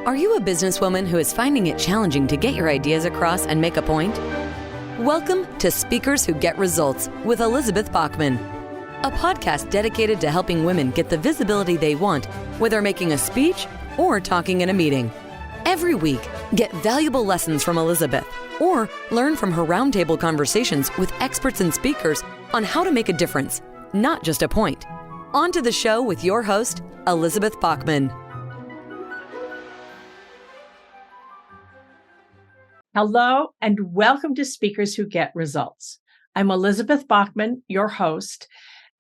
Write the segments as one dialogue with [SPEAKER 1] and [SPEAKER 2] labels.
[SPEAKER 1] Are you a businesswoman who is finding it challenging to get your ideas across and make a point? Welcome to Speakers Who Get Results with Elizabeth Bachman, a podcast dedicated to helping women get the visibility they want, whether making a speech or talking in a meeting. Every week, get valuable lessons from Elizabeth or learn from her roundtable conversations with experts and speakers on how to make a difference, not just a point. On to the show with your host, Elizabeth Bachman.
[SPEAKER 2] Hello, and welcome to Speakers Who Get Results. I'm Elizabeth Bachman, your host,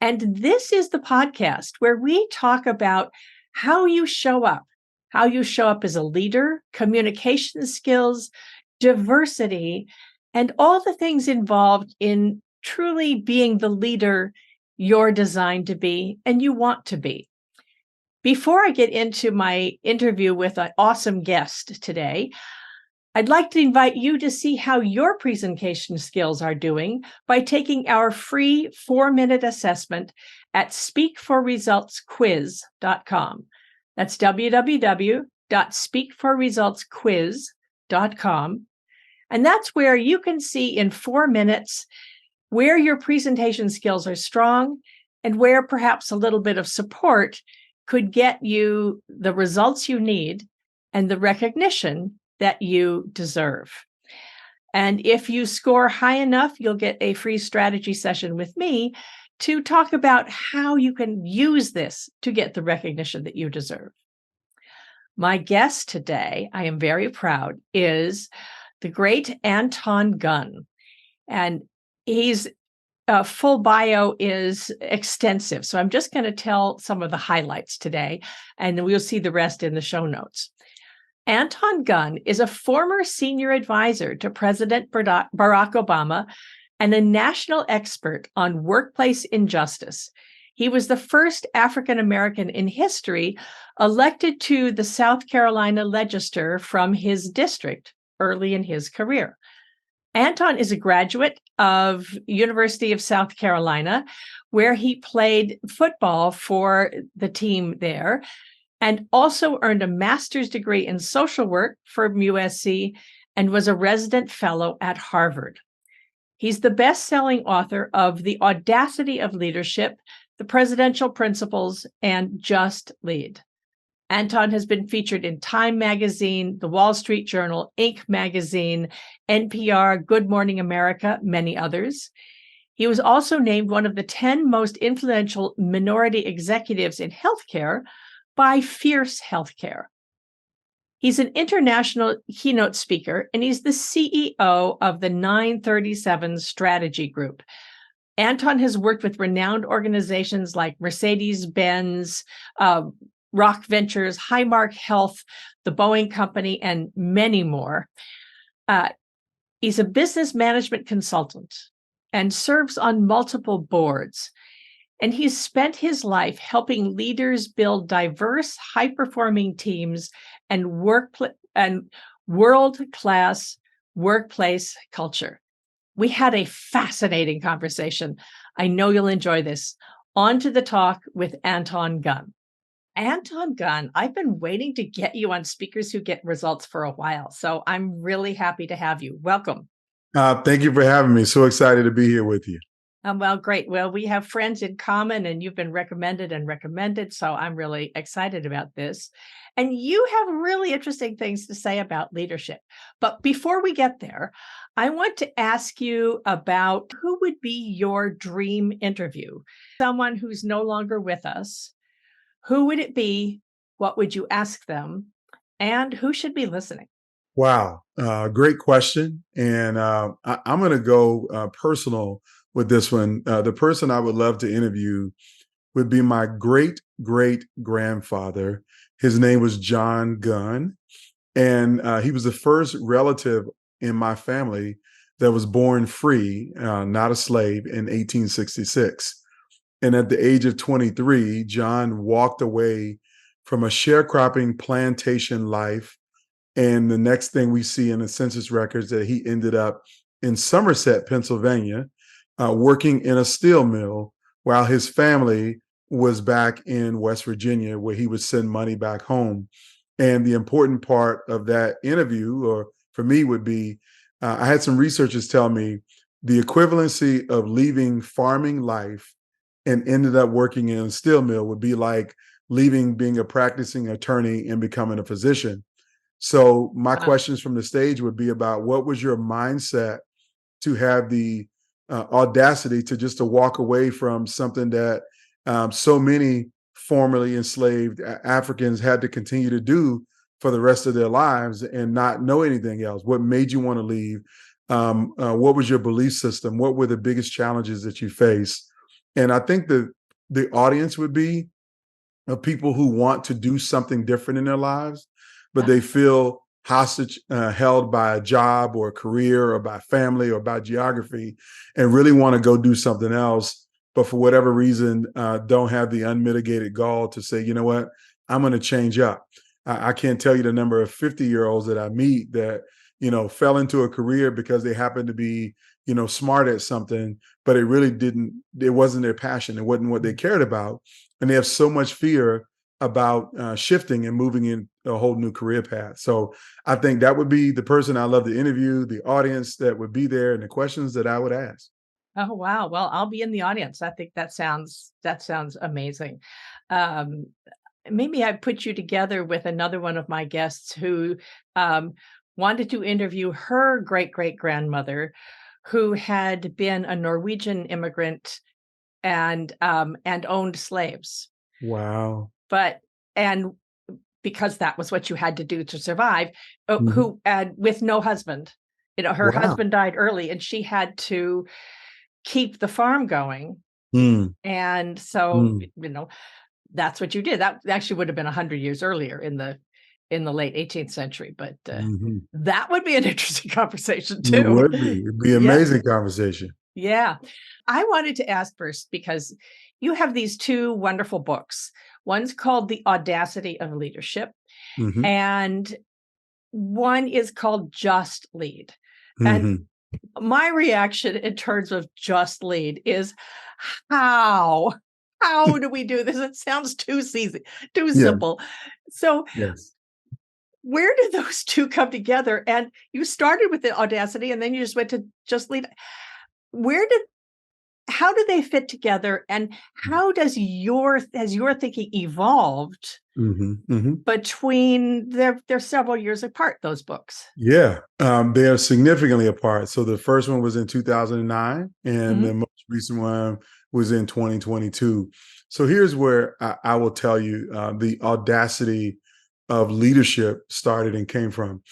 [SPEAKER 2] and this is the podcast where we talk about how you show up as a leader, communication skills, diversity, and all the things involved in truly being the leader you're designed to be and you want to be. Before I get into my interview with an awesome guest today, I'd like to invite you to see how your presentation skills are doing by taking our free 4-minute assessment at speakforresultsquiz.com. That's www.speakforresultsquiz.com. And that's where you can see in 4 minutes where your presentation skills are strong and where perhaps a little bit of support could get you the results you need and the recognition that you deserve. And if you score high enough, you'll get a free strategy session with me to talk about how you can use this to get the recognition that you deserve. My guest today, I am very proud, is the great Anton Gunn. And his full bio is extensive. So I'm just going to tell some of the highlights today, and then we'll see the rest in the show notes. Anton Gunn is a former senior advisor to President Barack Obama and a national expert on workplace injustice. He was the first African American in history elected to the South Carolina legislature from his district early in his career. Anton is a graduate of University of South Carolina, where he played football for the team there, and also earned a master's degree in social work from USC and was a resident fellow at Harvard. He's the best-selling author of The Audacity of Leadership, The Presidential Principles, and Just Lead. Anton has been featured in Time Magazine, The Wall Street Journal, Inc. Magazine, NPR, Good Morning America, many others. He was also named one of the 10 most influential minority executives in healthcare by Fierce Healthcare. He's an international keynote speaker, and he's the CEO of the 937 Strategy Group. Anton has worked with renowned organizations like Mercedes-Benz, Rock Ventures, Highmark Health, the Boeing Company, and many more. He's a business management consultant and serves on multiple boards. And he's spent his life helping leaders build diverse, high-performing teams and world-class workplace culture. We had a fascinating conversation. I know you'll enjoy this. On to the talk with Anton Gunn. Anton Gunn, I've been waiting to get you on Speakers Who Get Results for a while, so I'm really happy to have you. Welcome.
[SPEAKER 3] Thank you for having me. So excited to be here with you.
[SPEAKER 2] Well, great. Well, we have friends in common, and you've been recommended, so I'm really excited about this. And you have really interesting things to say about leadership. But before we get there, I want to ask you about who would be your dream interview? Someone who's no longer with us. Who would it be? What would you ask them? And who should be listening?
[SPEAKER 3] Wow. Great question. And I'm going to go personal with this one. The person I would love to interview would be my great-great-grandfather. His name was John Gunn, and he was the first relative in my family that was born free, not a slave, in 1866. And at the age of 23, John walked away from a sharecropping plantation life. And the next thing we see in the census records that he ended up in Somerset, Pennsylvania, working in a steel mill while his family was back in West Virginia, where he would send money back home. And the important part of that interview, or for me, would be I had some researchers tell me the equivalency of leaving farming life and ended up working in a steel mill would be like leaving being a practicing attorney and becoming a physician. So my
[SPEAKER 2] Wow.
[SPEAKER 3] questions from the stage would be about what was your mindset to have the audacity to just to walk away from something that so many formerly enslaved Africans had to continue to do for the rest of their lives and not know anything else? What made you want to leave? What was your belief system? What were the biggest challenges that you faced? And I think that the audience would be of people who want to do something different in their lives, but
[SPEAKER 2] Yeah.
[SPEAKER 3] they feel hostage, held by a job or a career or by family or by geography, and really want to go do something else, but for whatever reason, don't have the unmitigated gall to say, you know what, I'm going to change up. I can't tell you the number of 50-year-olds that I meet that, fell into a career because they happened to be, smart at something, but it wasn't their passion. It wasn't what they cared about. And they have so much fear about shifting and moving in a whole new career path. So I think that would be the person I love to interview, the audience that would be there, and the questions that I would ask.
[SPEAKER 2] Oh, wow. Well, I'll be in the audience. I think that sounds amazing. Um, Maybe I put you together with another one of my guests who wanted to interview her great-great-grandmother, who had been a Norwegian immigrant and owned slaves.
[SPEAKER 3] Wow.
[SPEAKER 2] But and because that was what you had to do to survive,
[SPEAKER 3] Mhm.
[SPEAKER 2] who and with no husband. Her
[SPEAKER 3] Wow.
[SPEAKER 2] husband died early and she had to keep the farm going.
[SPEAKER 3] Mm.
[SPEAKER 2] And so,
[SPEAKER 3] Mm.
[SPEAKER 2] that's what you did. That actually would have been 100 years earlier in the late 18th century, but
[SPEAKER 3] Mhm.
[SPEAKER 2] that would be an interesting conversation
[SPEAKER 3] It
[SPEAKER 2] too.
[SPEAKER 3] would be. It'd be an
[SPEAKER 2] Yeah.
[SPEAKER 3] amazing conversation.
[SPEAKER 2] Yeah. I wanted to ask first because you have these two wonderful books. One's called The Audacity of Leadership,
[SPEAKER 3] Mhm.
[SPEAKER 2] and one is called Just Lead. And
[SPEAKER 3] Mhm.
[SPEAKER 2] my reaction in terms of Just Lead is how? How do we do this? It sounds too easy, too
[SPEAKER 3] Yeah.
[SPEAKER 2] simple. So,
[SPEAKER 3] Yes.
[SPEAKER 2] where did those two come together? And you started with the Audacity and then you just went to Just Lead. Where did how do they fit together, and how does has your thinking evolved
[SPEAKER 3] Mhm. Mhm.
[SPEAKER 2] between they're several years apart, those books?
[SPEAKER 3] Yeah, they are significantly apart. So the first one was in 2009, and the
[SPEAKER 2] Mhm.
[SPEAKER 3] most recent one was in 2022. So here's where I will tell you the audacity of leadership started and came from.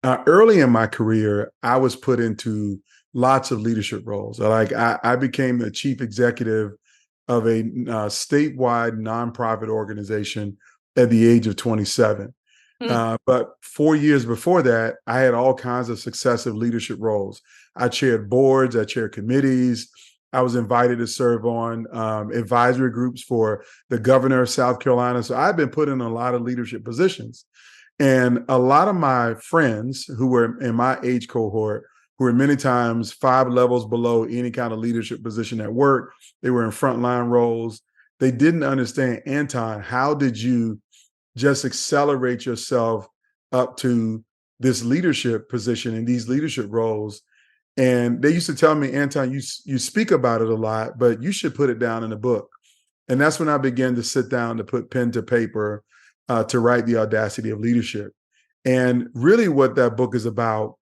[SPEAKER 3] Early in my career, I was put into lots of leadership roles. Like I became the chief executive of a statewide nonprofit organization at the age of 27.
[SPEAKER 2] Mm.
[SPEAKER 3] But 4 years before that, I had all kinds of successive leadership roles. I chaired boards, I chaired committees. I was invited to serve on advisory groups for the governor of South Carolina. So I've been put in a lot of leadership positions. And a lot of my friends who were in my age cohort, who were many times 5 levels below any kind of leadership position at work, they were in frontline roles. They didn't understand, Anton, how did you just accelerate yourself up to this leadership position in these leadership roles? And they used to tell me, Anton, you speak about it a lot, but you should put it down in a book. And that's when I began to sit down to put pen to paper to write The Audacity of Leadership. And really what that book is about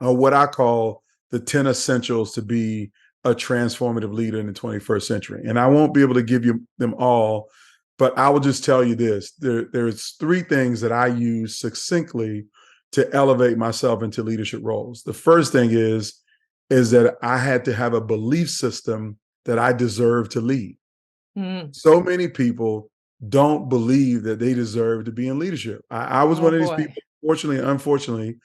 [SPEAKER 3] are what I call the 10 essentials to be a transformative leader in the 21st century. And I won't be able to give you them all, but I will just tell you this. There's 3 things that I use succinctly to elevate myself into leadership roles. The first thing is that I had to have a belief system that I deserve to lead.
[SPEAKER 2] Mm.
[SPEAKER 3] So many people don't believe that they deserve to be in leadership. I was
[SPEAKER 2] Oh
[SPEAKER 3] one of these
[SPEAKER 2] boy.
[SPEAKER 3] people, fortunately, unfortunately,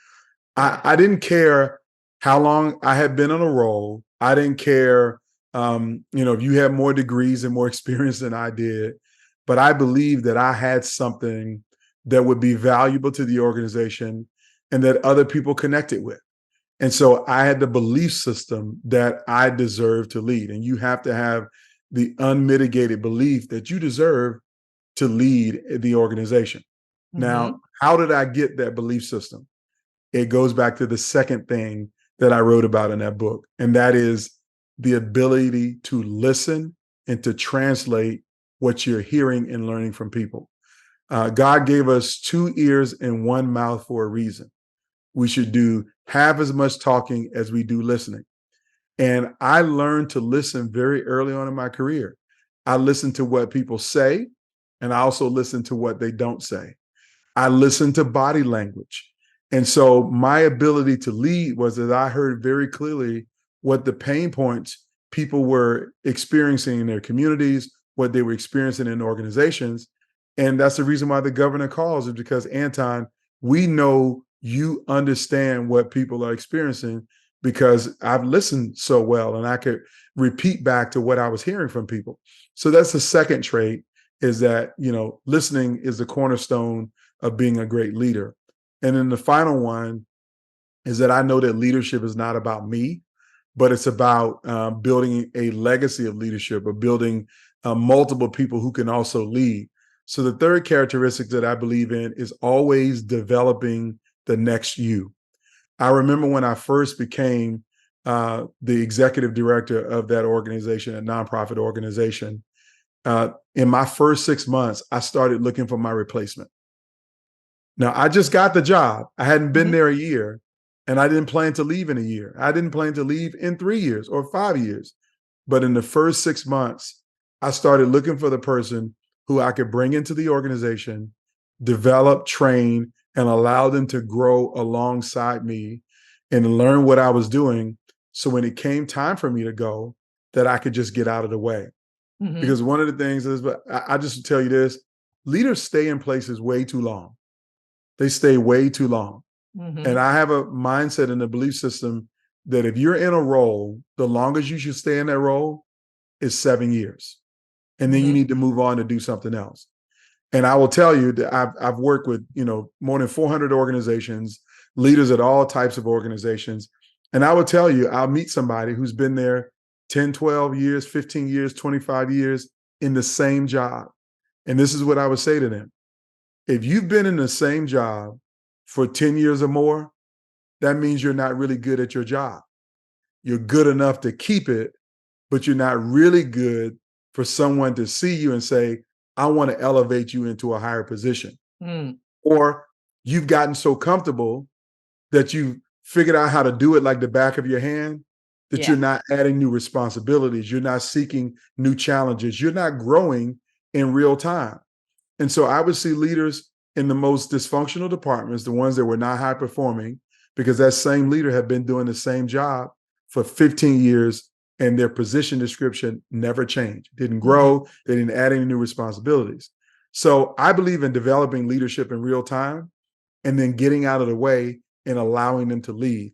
[SPEAKER 3] I didn't care how long I had been on a role. I didn't care, if you had more degrees and more experience than I did, but I believed that I had something that would be valuable to the organization and that other people connected with. And so I had the belief system that I deserve to lead. And you have to have the unmitigated belief that you deserve to lead the organization. Now, how did I get that belief system? It goes back to the second thing that I wrote about in that book, and that is the ability to listen and to translate what you're hearing and learning from people. God gave us 2 ears and 1 mouth for a reason. We should do half as much talking as we do listening. And I learned to listen very early on in my career. I listened to what people say, and I also listen to what they don't say. I listen to body language. And so my ability to lead was that I heard very clearly what the pain points people were experiencing in their communities, what they were experiencing in organizations. And that's the reason why the governor calls, is because, Anton, we know you understand what people are experiencing because I've listened so well and I could repeat back to what I was hearing from people. So that's the second trait, is that, listening is the cornerstone of being a great leader. And then the final one is that I know that leadership is not about me, but it's about building a legacy of leadership, or building multiple people who can also lead. So the third characteristic that I believe in is always developing the next you. I remember when I first became the executive director of that organization, a nonprofit organization. In my first 6 months, I started looking for my replacement. Now, I just got the job. I hadn't been there a year, and I didn't plan to leave in a year. I didn't plan to leave in 3 years or 5 years. But in the first 6 months, I started looking for the person who I could bring into the organization, develop, train, and allow them to grow alongside me and learn what I was doing. So when it came time for me to go, that I could just get out of the way. Because one of the things is, but I just tell you this, leaders stay in places way too long. They stay way too long. And I have a mindset and a belief system that if you're in a role, the longest you should stay in that role is 7 years. And then you need to move on to do something else. And I will tell you that I've worked with, more than 400 organizations, leaders at all types of organizations. And I will tell you, I'll meet somebody who's been there 10, 12 years, 15 years, 25 years in the same job. And this is what I would say to them. If you've been in the same job for 10 years or more, that means you're not really good at your job. You're good enough to keep it, but you're not really good for someone to see you and say, I want to elevate you into a higher position. Or you've gotten so comfortable that you've figured out how to do it like the back of your hand, that you're not adding new responsibilities. You're not seeking new challenges. You're not growing in real time. And so I would see leaders in the most dysfunctional departments, the ones that were not high performing, because that same leader had been doing the same job for 15 years and their position description never changed, didn't grow, they didn't add any new responsibilities. So I believe in developing leadership in real time and then getting out of the way and allowing them to lead.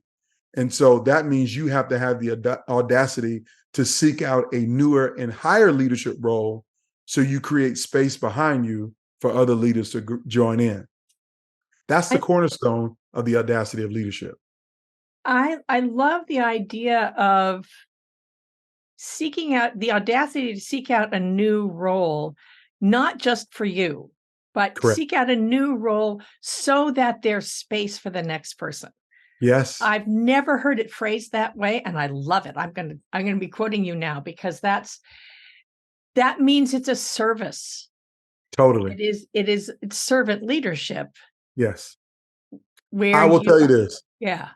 [SPEAKER 3] And so that means you have to have the audacity to seek out a newer and higher leadership role, so you create space behind you for other leaders to join in. That's the cornerstone of the audacity of leadership.
[SPEAKER 2] I love the idea of seeking out the audacity to seek out a new role, not just for you, but
[SPEAKER 3] Correct.
[SPEAKER 2] seek out a new role so that there's space for the next person.
[SPEAKER 3] Yes.
[SPEAKER 2] I've never heard it phrased that way, and I love it. I'm going to be quoting you now, because that means it's a service.
[SPEAKER 3] Totally.
[SPEAKER 2] It's servant leadership.
[SPEAKER 3] Yes.
[SPEAKER 2] Where
[SPEAKER 3] I will tell you this.
[SPEAKER 2] Yeah.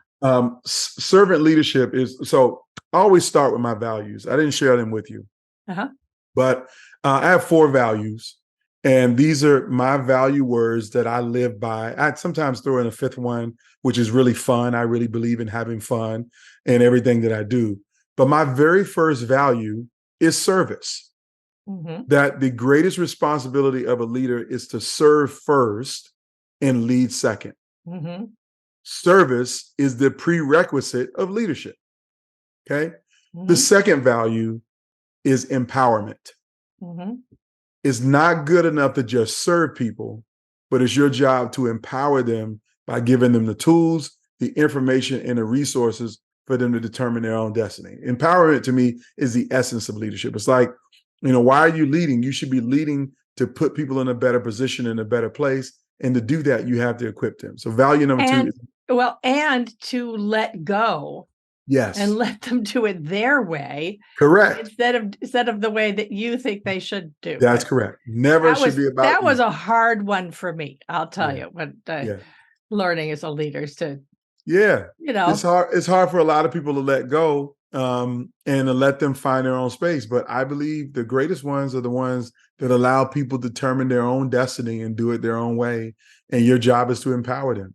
[SPEAKER 3] Servant leadership is, so I always start with my values. I didn't share them with you, but I have 4 values, and these are my value words that I live by. I sometimes throw in a 5th one, which is really fun. I really believe in having fun in everything that I do. But my very first value is service. That the greatest responsibility of a leader is to serve first and lead second. Service is the prerequisite of leadership. Okay. The second value is empowerment. It's not good enough to just serve people, but it's your job to empower them by giving them the tools, the information, and the resources for them to determine their own destiny. Empowerment to me is the essence of leadership. It's like, why are you leading? You should be leading to put people in a better position, in a better place, And to do that, you have to equip them. So value number two is,
[SPEAKER 2] and to let go
[SPEAKER 3] yes,
[SPEAKER 2] and let them do it their way,
[SPEAKER 3] correct.
[SPEAKER 2] instead of the way that you think they should do.
[SPEAKER 3] That's correct. Never should be about
[SPEAKER 2] that
[SPEAKER 3] you.
[SPEAKER 2] was a hard one for me, I'll tell
[SPEAKER 3] Yeah.
[SPEAKER 2] you, when
[SPEAKER 3] Yeah.
[SPEAKER 2] learning as a leader to,
[SPEAKER 3] Yeah.
[SPEAKER 2] you know,
[SPEAKER 3] It's hard for a lot of people to let go and to let them find their own space. But I believe the greatest ones are the ones that allow people to determine their own destiny and do it their own way. And your job is to empower them.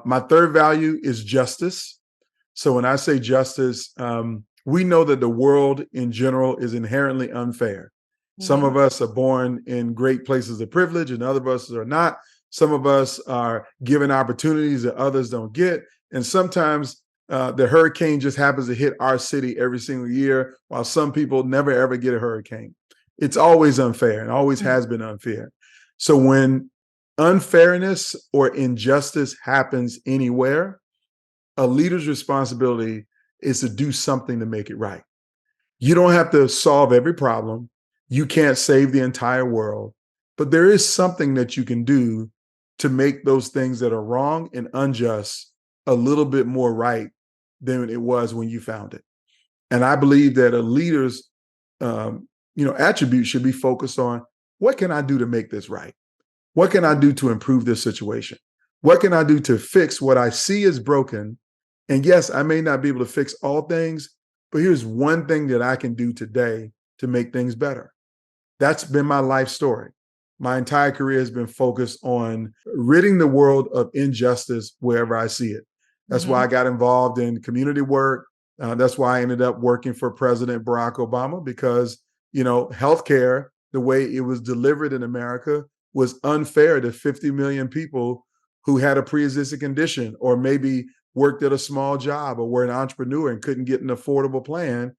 [SPEAKER 3] My third value is justice. So when I say justice, we know that the world in general is inherently unfair. Some of us are born in great places of privilege and other of us are not. Some of us are given opportunities that others don't get. And sometimes the hurricane just happens to hit our city every single year, while some people never, ever get a hurricane. It's always unfair and always has been unfair. So when unfairness or injustice happens anywhere, a leader's responsibility is to do something to make it right. You don't have to solve every problem. You can't save the entire world, but there is something that you can do to make those things that are wrong and unjust a little bit more right than it was when you found it. And I believe that a leader's attribute should be focused on, what can I do to make this right? What can I do to improve this situation? What can I do to fix what I see is broken? And yes, I may not be able to fix all things, but here's one thing that I can do today to make things better. That's been my life story. My entire career has been focused on ridding the world of injustice wherever I see it. That's why I got involved in community work. That's why I ended up working for President Barack Obama, because, healthcare, the way it was delivered in America, was unfair to 50 million people who had a pre-existing condition, or maybe worked at a small job, or were an entrepreneur and couldn't get an affordable plan.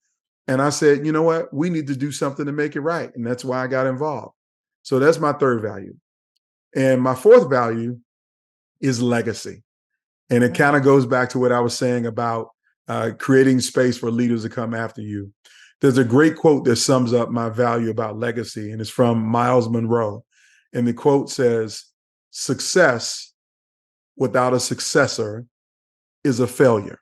[SPEAKER 3] And I said, you know what? We need to do something to make it right. And that's why I got involved. So that's my third value. And my fourth value is legacy. And it kind of goes back to what I was saying about creating space for leaders to come after you. There's a great quote that sums up my value about legacy, and it's from Miles Monroe. And the quote says, "Success without a successor is a failure."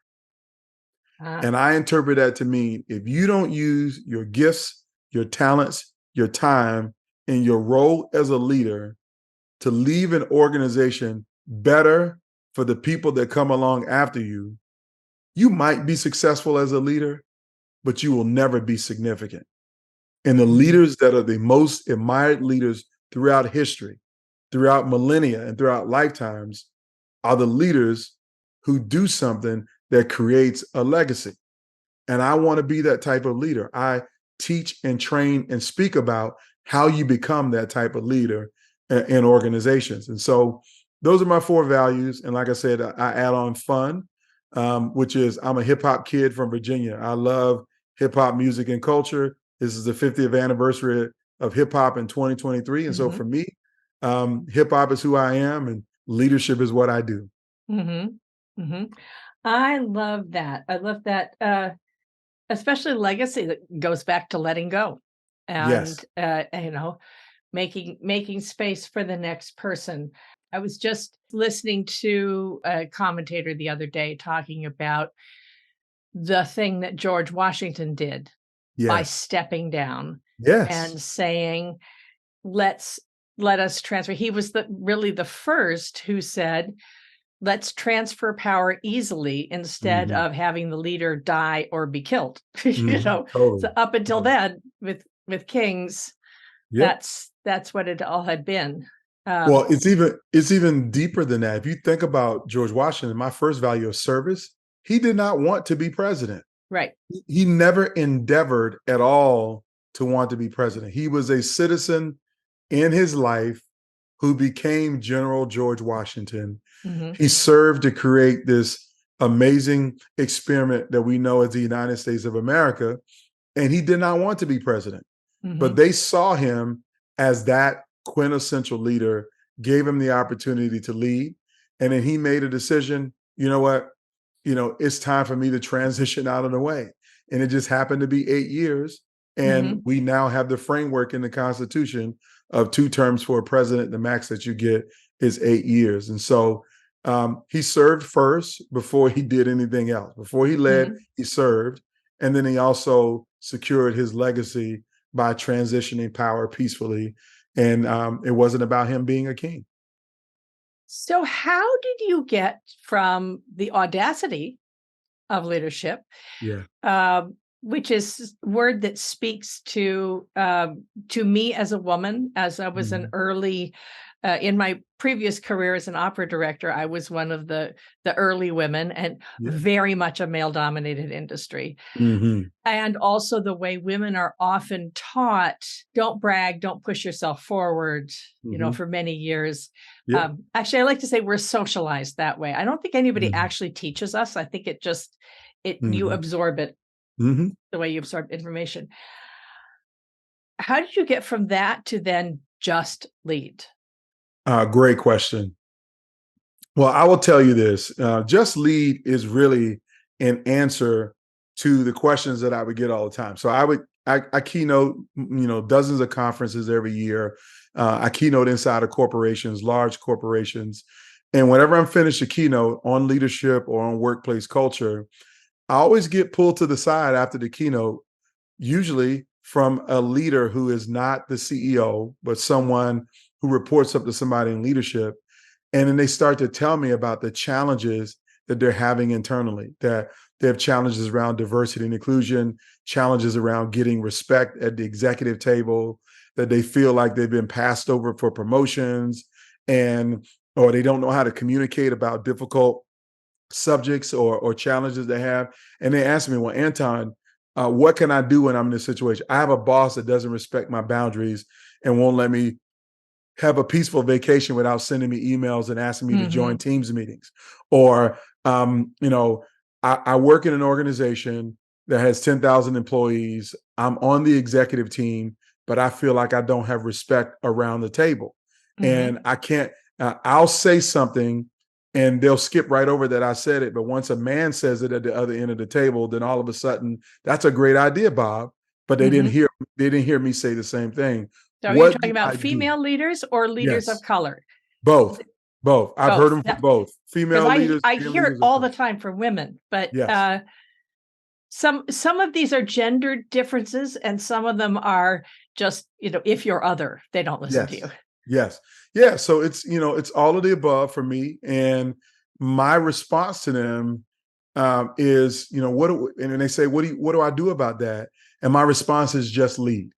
[SPEAKER 3] And I interpret that to mean, if you don't use your gifts, your talents, your time, and your role as a leader to leave an organization better for the people that come along after you, you might be successful as a leader, but you will never be significant. And the leaders that are the most admired leaders throughout history, throughout millennia, and throughout lifetimes are the leaders who do something that creates a legacy. And I want to be that type of leader. I teach and train and speak about how you become that type of leader in organizations. And so those are my four values. And like I said, I add on fun, which is, I'm a hip hop kid from Virginia. I love hip hop music and culture. This is the 50th anniversary of hip hop in 2023. And so for me, hip hop is who I am, and leadership is what I do.
[SPEAKER 2] I love that. I love that. Especially legacy that goes back to letting go, and
[SPEAKER 3] Yes.
[SPEAKER 2] making space for the next person. I was just listening to a commentator the other day talking about the thing that George Washington did by
[SPEAKER 3] Yes.
[SPEAKER 2] stepping down
[SPEAKER 3] Yes.
[SPEAKER 2] and saying, let us transfer. He was really the first who said, let's transfer power easily instead of having the leader die or be killed. So up until then, with kings, that's what it all had been.
[SPEAKER 3] Well, it's even deeper than that. If you think about George Washington, my first value of service, he did not want to be president.
[SPEAKER 2] Right.
[SPEAKER 3] He never endeavored at all to want to be president. He was a citizen in his life who became General George Washington. He served to create this amazing experiment that we know as the United States of America, and he did not want to be president. But they saw him as that quintessential leader, gave him the opportunity to lead, and then he made a decision, you know what, it's time for me to transition out of the way. And it just happened to be 8 years. And we now have the framework in the Constitution of 2 terms for a president, the max that you get is 8 years. And so he served first before he did anything else. Before he led, he served. And then he also secured his legacy by transitioning power peacefully. And it wasn't about him being a king.
[SPEAKER 2] So how did you get from the audacity of leadership,
[SPEAKER 3] Yeah.
[SPEAKER 2] which is a word that speaks to me as a woman, as I was an early, in my previous career as an opera director, I was one of the early women, and very much a male-dominated industry. And also the way women are often taught, don't brag, don't push yourself forward, for many years. Actually, I like to say we're socialized that way. I don't think anybody actually teaches us. I think you absorb it the way you absorb information. How did you get from that to then just lead?
[SPEAKER 3] Great question. Well, I will tell you this. Just lead is really an answer to the questions that I would get all the time. So I keynote, dozens of conferences every year. I keynote inside of corporations, large corporations. And whenever I'm finished a keynote on leadership or on workplace culture, I always get pulled to the side after the keynote, usually from a leader who is not the CEO, but someone who reports up to somebody in leadership. And then they start to tell me about the challenges that they're having internally, that they have challenges around diversity and inclusion, challenges around getting respect at the executive table, that they feel like they've been passed over for promotions, or they don't know how to communicate about difficult subjects or challenges they have. And they ask me, well, Anton, what can I do when I'm in this situation? I have a boss that doesn't respect my boundaries and won't let me have a peaceful vacation without sending me emails and asking me to join Teams meetings. Or, I work in an organization that has 10,000 employees. I'm on the executive team, but I feel like I don't have respect around the table. And I can't, I'll say something and they'll skip right over that I said it. But once a man says it at the other end of the table, then all of a sudden, that's a great idea, Bob. But they didn't hear me say the same thing.
[SPEAKER 2] So are you talking about female leaders or leaders of color?
[SPEAKER 3] Both. I've heard them from both. Female leaders.
[SPEAKER 2] I hear it all the time from women, but some of these are gendered differences, and some of them are just, if you're other, they don't listen to you.
[SPEAKER 3] Yes. Yeah. So it's all of the above for me. And my response to them is, and they say, what do I do about that? And my response is just lead.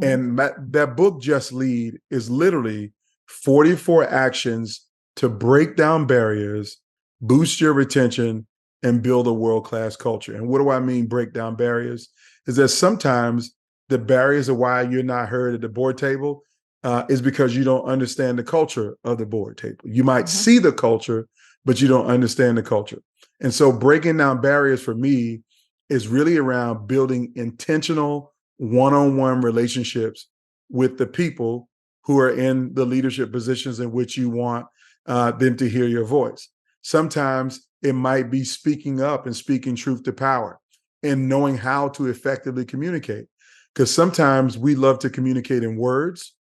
[SPEAKER 3] And that book, Just Lead, is literally 44 actions to break down barriers, boost your retention, and build a world-class culture. And what do I mean break down barriers? Is that sometimes the barriers of why you're not heard at the board table is because you don't understand the culture of the board table. You might see the culture, but you don't understand the culture. And so breaking down barriers for me is really around building intentional one-on-one relationships with the people who are in the leadership positions in which you want them to hear your voice. Sometimes it might be speaking up and speaking truth to power and knowing how to effectively communicate. Because sometimes we love to communicate in words,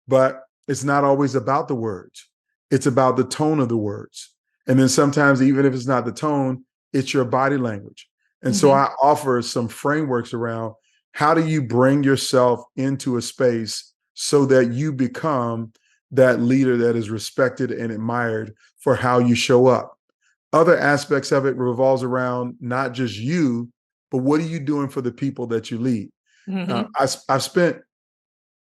[SPEAKER 3] but it's not always about the words. It's about the tone of the words. And then sometimes, even if it's not the tone, it's your body language. And so I offer some frameworks around how do you bring yourself into a space so that you become that leader that is respected and admired for how you show up. Other aspects of it revolves around not just you, but what are you doing for the people that you lead? I've spent,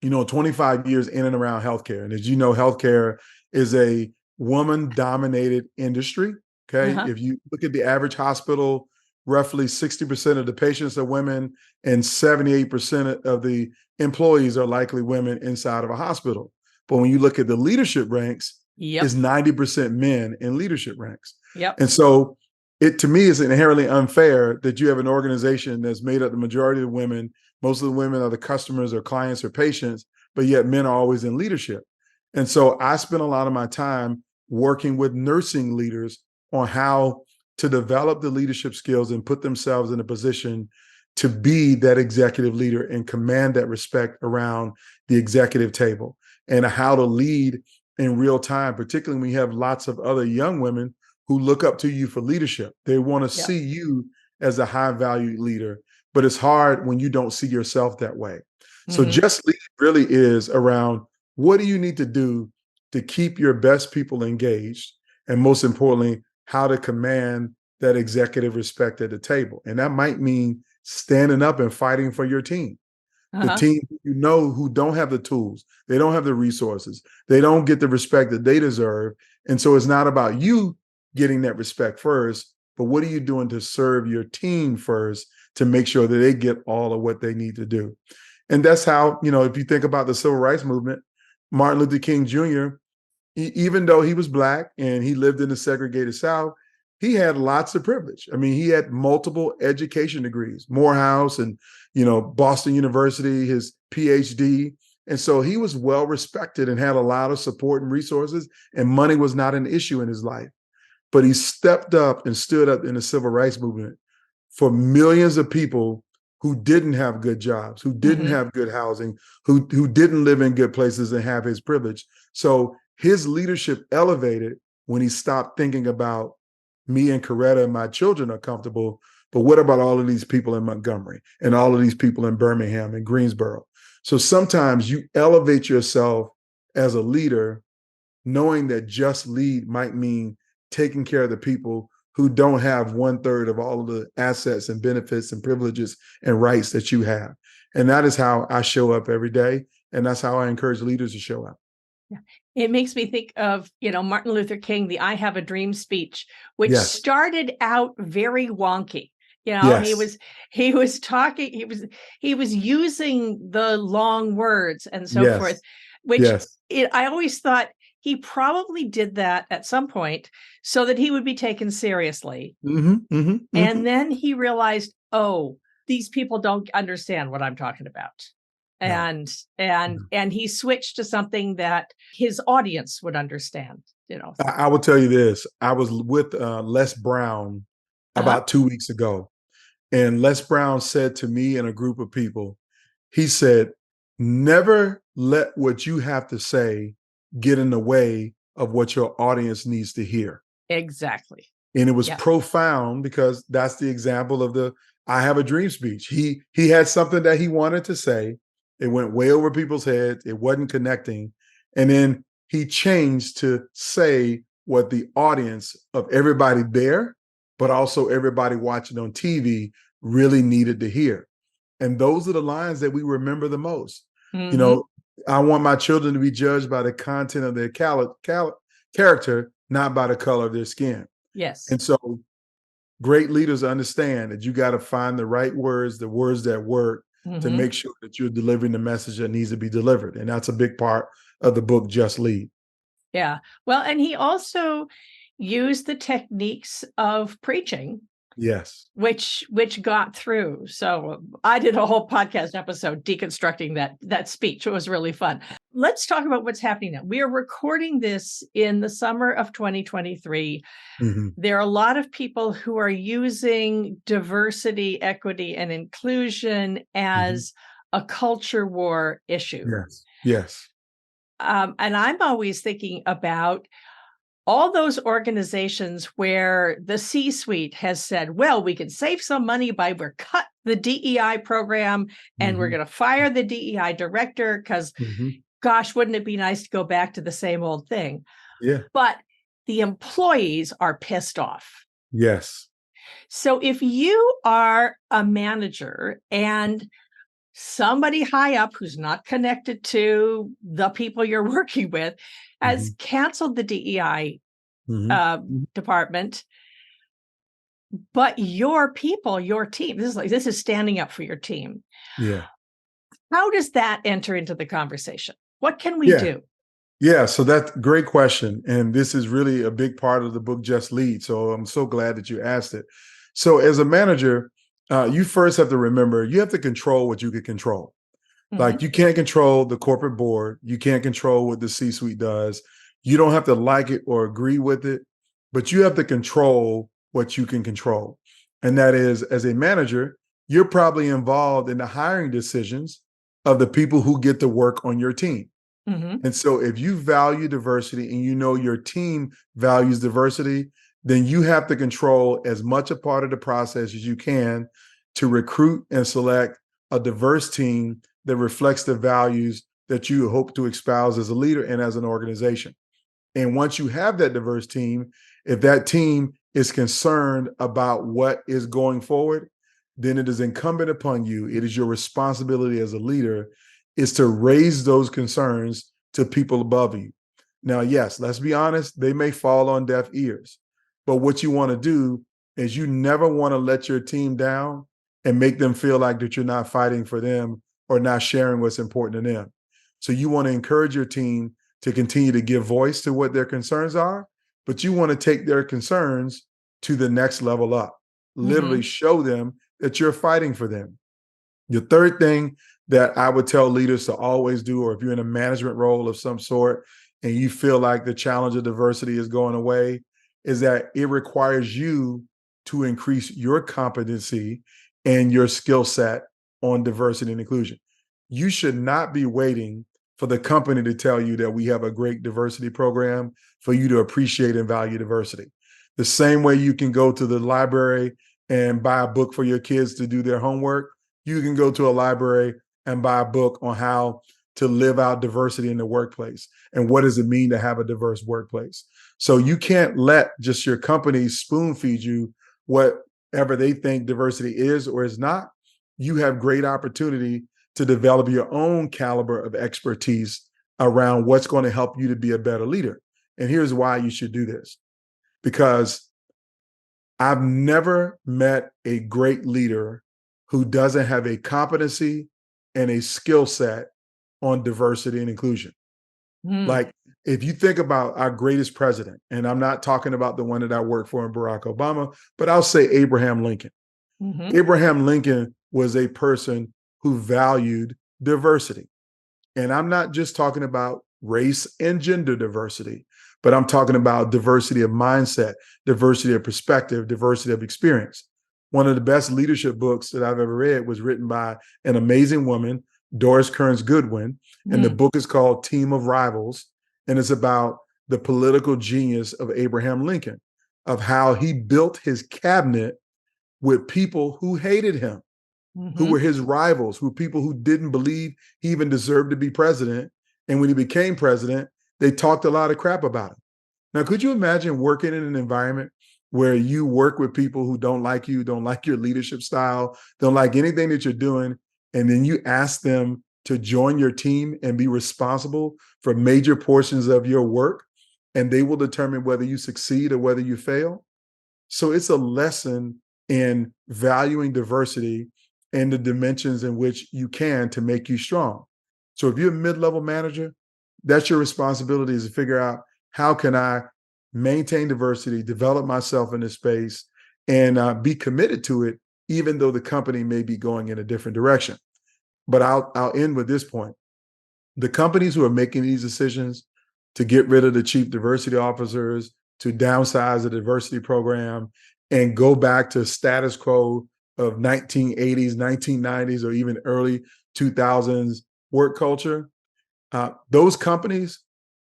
[SPEAKER 3] 25 years in and around healthcare. And as you know, healthcare is a woman-dominated industry, okay? If you look at the average hospital, roughly 60% of the patients are women and 78% of the employees are likely women inside of a hospital. But when you look at the leadership ranks, it's 90% men in leadership ranks. And so it, to me, is inherently unfair that you have an organization that's made up the majority of women. Most of the women are the customers or clients or patients, but yet men are always in leadership. And so I spend a lot of my time working with nursing leaders on how to develop the leadership skills and put themselves in a position to be that executive leader and command that respect around the executive table, and how to lead in real time, particularly when you have lots of other young women who look up to you for leadership. They want to see you as a high value leader, but it's hard when you don't see yourself that way. So Just Lead really is around, what do you need to do to keep your best people engaged? And most importantly, how to command that executive respect at the table. And that might mean standing up and fighting for your team. The team who don't have the tools, they don't have the resources, they don't get the respect that they deserve. And so it's not about you getting that respect first, but what are you doing to serve your team first to make sure that they get all of what they need to do? And that's how, if you think about the civil rights movement, Martin Luther King Jr., even though he was Black and he lived in the segregated South, he had lots of privilege. I mean, he had multiple education degrees, Morehouse and, Boston University, his PhD. And so he was well respected and had a lot of support and resources, and money was not an issue in his life. But he stepped up and stood up in the civil rights movement for millions of people who didn't have good jobs, who didn't have good housing, who didn't live in good places and have his privilege. So his leadership elevated when he stopped thinking about, me and Coretta and my children are comfortable, but what about all of these people in Montgomery and all of these people in Birmingham and Greensboro? So sometimes you elevate yourself as a leader, knowing that just lead might mean taking care of the people who don't have 1/3 of all of the assets and benefits and privileges and rights that you have. And that is how I show up every day. And that's how I encourage leaders to show up.
[SPEAKER 2] Yeah. It makes me think of, Martin Luther King, the I Have a Dream speech, which started out very wonky. He was talking, he was using the long words and so forth, which I always thought he probably did that at some point so that he would be taken seriously. And then he realized, oh, these people don't understand what I'm talking about. And he switched to something that his audience would understand.
[SPEAKER 3] I will tell you this. I was with Les Brown about 2 weeks ago, and Les Brown said to me and a group of people, he said, never let what you have to say get in the way of what your audience needs to hear.
[SPEAKER 2] Exactly.
[SPEAKER 3] And it was profound, because that's the example of the I Have a Dream speech. He had something that he wanted to say. It went way over people's heads. It wasn't connecting. And then he changed to say what the audience of everybody there, but also everybody watching on TV, really needed to hear. And those are the lines that we remember the most. I want my children to be judged by the content of their character, not by the color of their skin.
[SPEAKER 2] Yes.
[SPEAKER 3] And so great leaders understand that you got to find the right words, the words that work, to make sure that you're delivering the message that needs to be delivered. And that's a big part of the book, Just Lead.
[SPEAKER 2] Yeah. Well, and he also used the techniques of preaching.
[SPEAKER 3] Yes.
[SPEAKER 2] Which got through. So I did a whole podcast episode deconstructing that speech. It was really fun. Let's talk about what's happening now. We are recording this in the summer of 2023. There are a lot of people who are using diversity, equity, and inclusion as a culture war issue.
[SPEAKER 3] Yes.
[SPEAKER 2] And I'm always thinking about all those organizations where the C-suite has said, well, we can save some money by we're cut the DEI program and we're going to fire the DEI director because, gosh, wouldn't it be nice to go back to the same old thing?
[SPEAKER 3] Yeah.
[SPEAKER 2] But the employees are pissed off.
[SPEAKER 3] Yes.
[SPEAKER 2] So if you are a manager and somebody high up who's not connected to the people you're working with has canceled the DEI department, but your people, your team, this is standing up for your team.
[SPEAKER 3] Yeah.
[SPEAKER 2] How does that enter into the conversation? What can we do?
[SPEAKER 3] Yeah, so that's a great question. And this is really a big part of the book, Just Lead. So I'm so glad that you asked it. So as a manager, you first have to remember, you have to control what you can control. Like, you can't control the corporate board. You can't control what the C-suite does. You don't have to like it or agree with it, but you have to control what you can control. And that is, as a manager, you're probably involved in the hiring decisions of the people who get to work on your team.
[SPEAKER 2] Mhm.
[SPEAKER 3] And so if you value diversity and you know your team values diversity, then you have to control as much a part of the process as you can to recruit and select a diverse team that reflects the values that you hope to espouse as a leader and as an organization. And once you have that diverse team, if that team is concerned about what is going forward, then it is incumbent upon you, it is your responsibility as a leader, is to raise those concerns to people above you. Now, yes, let's be honest, they may fall on deaf ears. But what you want to do is you never want to let your team down and make them feel like that you're not fighting for them or not sharing what's important to them. So you want to encourage your team to continue to give voice to what their concerns are, but you want to take their concerns to the next level up. Literally show them that you're fighting for them. The third thing that I would tell leaders to always do, or if you're in a management role of some sort and you feel like the challenge of diversity is going away, is that it requires you to increase your competency and your skill set on diversity and inclusion. You should not be waiting for the company to tell you that we have a great diversity program for you to appreciate and value diversity. The same way you can go to the library and buy a book for your kids to do their homework, you can go to a library and buy a book on how to live out diversity in the workplace and what does it mean to have a diverse workplace. So you can't let just your company spoon feed you whatever they think diversity is or is not. You have great opportunity to develop your own caliber of expertise around what's going to help you to be a better leader. And here's why you should do this. Because I've never met a great leader who doesn't have a competency and a skill set on diversity and inclusion. Like, if you think about our greatest president, and I'm not talking about the one that I worked for in Barack Obama, but I'll say Abraham Lincoln. Abraham Lincoln was a person who valued diversity. And I'm not just talking about race and gender diversity, but I'm talking about diversity of mindset, diversity of perspective, diversity of experience. One of the best leadership books that I've ever read was written by an amazing woman, Doris Kearns Goodwin, and the book is called Team of Rivals, and it's about the political genius of Abraham Lincoln, of how he built his cabinet with people who hated him, who were his rivals, who people who didn't believe he even deserved to be president. And when he became president, they talked a lot of crap about him. Now, could you imagine working in an environment where you work with people who don't like you, don't like your leadership style, don't like anything that you're doing, and then you ask them to join your team and be responsible for major portions of your work, and they will determine whether you succeed or whether you fail? So it's a lesson in valuing diversity and the dimensions in which you can to make you strong. So if you're a mid-level manager, that's your responsibility, is to figure out, how can I maintain diversity, develop myself in this space, and be committed to it, even though the company may be going in a different direction. But I'll end with this point. The companies who are making these decisions to get rid of the chief diversity officers, to downsize the diversity program, and go back to status quo of 1980s, 1990s, or even early 2000s work culture, those companies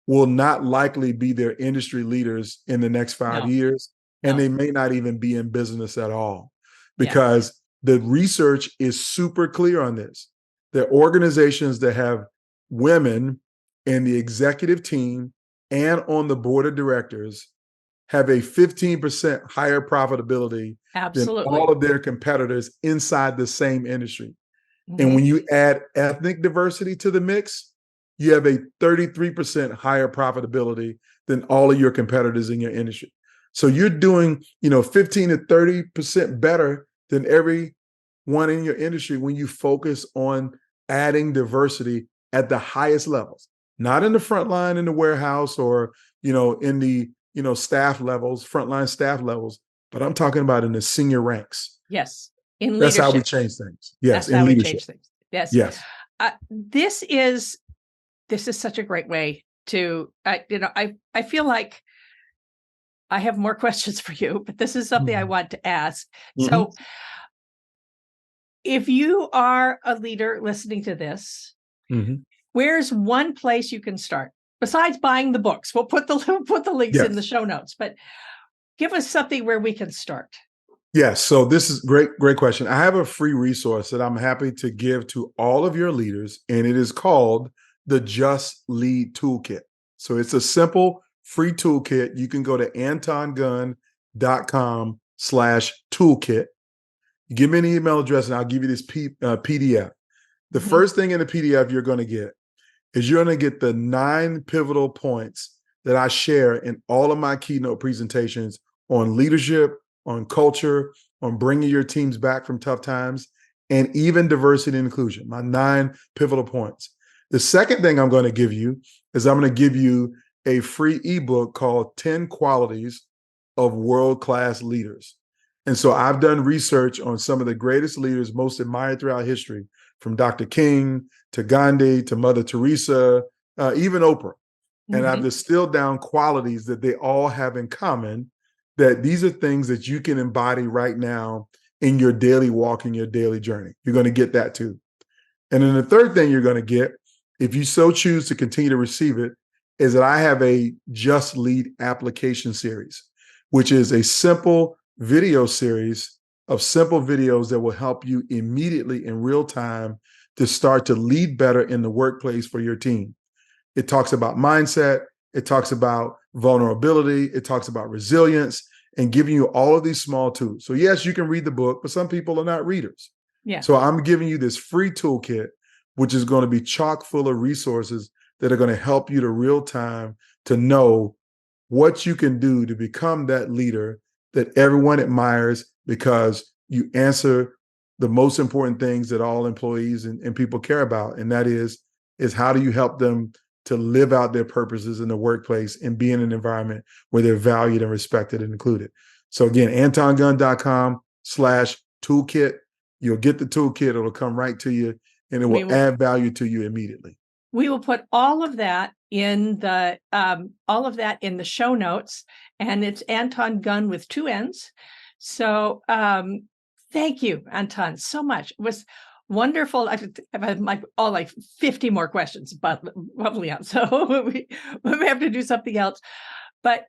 [SPEAKER 3] will not likely be their industry leaders in the next 5 years, and they may not even be in business at all, because the research is super clear on this. There are organizations that have women in the executive team and on the board of directors have a 15% higher profitability than all of their competitors inside the same industry. And when you add ethnic diversity to the mix, you have a 33% higher profitability than all of your competitors in your industry. So you're doing, 15 to 30% better than everyone in your industry when you focus on adding diversity at the highest levels, not in the front line in the warehouse or, in the, staff levels, frontline staff levels, but I'm talking about in the senior ranks.
[SPEAKER 2] Yes. In
[SPEAKER 3] That's
[SPEAKER 2] leadership.
[SPEAKER 3] how we change things. Yes.
[SPEAKER 2] That's
[SPEAKER 3] in
[SPEAKER 2] how
[SPEAKER 3] leadership.
[SPEAKER 2] we change things. Yes.
[SPEAKER 3] Yes.
[SPEAKER 2] This is such a great way to, I feel like I have more questions for you, but this is something I want to ask. So if you are a leader listening to this, where's one place you can start besides buying the books? We'll put the links in the show notes, but give us something where we can start.
[SPEAKER 3] Yes. So this is great question. I have a free resource that I'm happy to give to all of your leaders, and it is called the Just Lead Toolkit. So it's a simple free toolkit. You can go to antongunn.com/toolkit. You give me an email address and I'll give you this PDF. The first thing in the PDF you're going to get is you're going to get the 9 pivotal points that I share in all of my keynote presentations on leadership, on culture, on bringing your teams back from tough times, and even diversity and inclusion, my 9 pivotal points. The second thing I'm going to give you is I'm going to give you a free ebook called 10 Qualities of World-Class Leaders. And so I've done research on some of the greatest leaders most admired throughout history, from Dr. King to Gandhi to Mother Teresa, even Oprah. And I've distilled down qualities that they all have in common, that these are things that you can embody right now in your daily walk, in your daily journey. You're going to get that too. And then the third thing you're going to get, if you so choose to continue to receive it, is that I have a Just Lead application series, which is a simple video series of simple videos that will help you immediately in real time to start to lead better in the workplace for your team. It talks about mindset. It talks about vulnerability. It talks about resilience, and giving you all of these small tools. So yes, you can read the book, but some people are not readers.
[SPEAKER 2] Yeah.
[SPEAKER 3] So I'm giving you this free toolkit, which is going to be chock full of resources that are going to help you to real time to know what you can do to become that leader that everyone admires, because you answer the most important things that all employees and people care about. And that is how do you help them to live out their purposes in the workplace and be in an environment where they're valued and respected and included. So again, antongunn.com/toolkit. You'll get the toolkit. It'll come right to you, and it will add value to you immediately.
[SPEAKER 2] We will put all of that in the show notes, and it's Anton Gunn with 2 N's. So thank you, Anton, so much. It was wonderful. I've had 50 more questions, but probably out. So we may have to do something else. But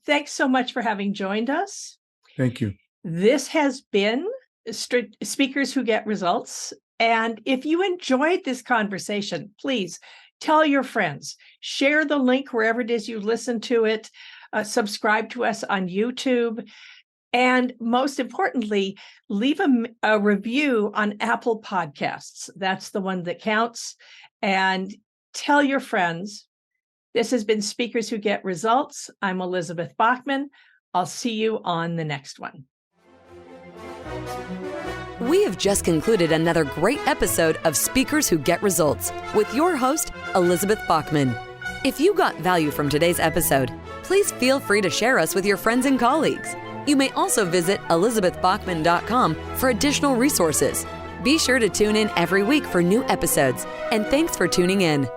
[SPEAKER 2] thanks so much for having joined us.
[SPEAKER 3] Thank you.
[SPEAKER 2] This has been Speakers Who Get Results. And if you enjoyed this conversation, please tell your friends, share the link wherever it is you listen to it, subscribe to us on YouTube, and most importantly, leave a review on Apple Podcasts. That's the one that counts. And tell your friends. This has been Speakers Who Get Results. I'm Elizabeth Bachman. I'll see you on the next one.
[SPEAKER 1] We have just concluded another great episode of Speakers Who Get Results with your host, Elizabeth Bachman. If you got value from today's episode, please feel free to share us with your friends and colleagues. You may also visit elizabethbachman.com for additional resources. Be sure to tune in every week for new episodes, and thanks for tuning in.